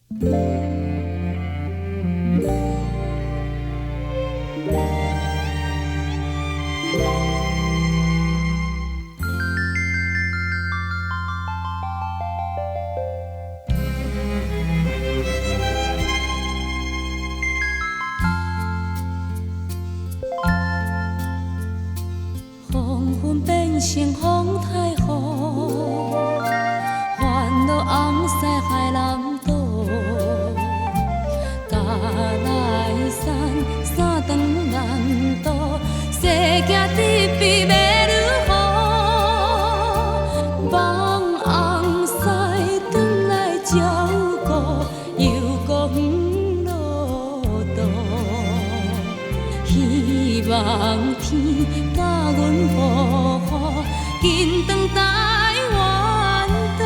黄昏变成风台雨，烦恼红西海南岛。甲来山三顿难渡，世界得比要如何？望红西转来照顾，又讲路途。希望天甲阮保护，紧转台湾岛。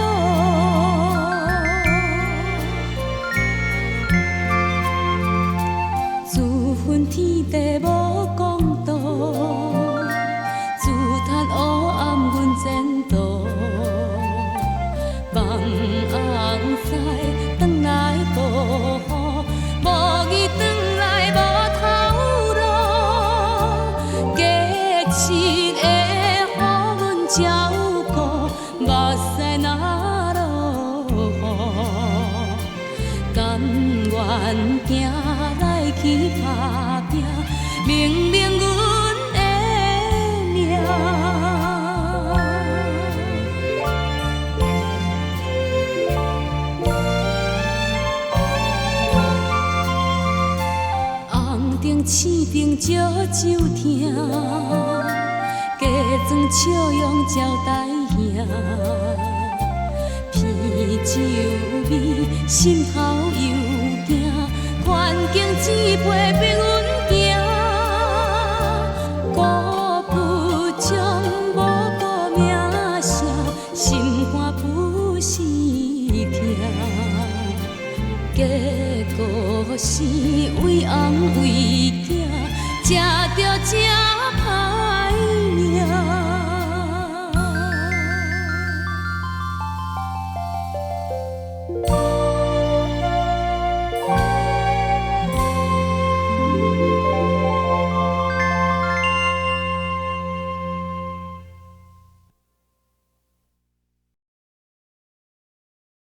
自恨天地无公道，自叹黑暗阮前途。望红西转来保护，无伊转来无头路。价钱会予阮照顾，目屎哪落雨？甘愿行来去打拼，明明阮的命。红灯市顶烧酒听，加装笑容招待兄。啤酒味，心头又惊，环境只陪逼阮行。顾不将，无顾名声，心肝不是疼。结果是为红为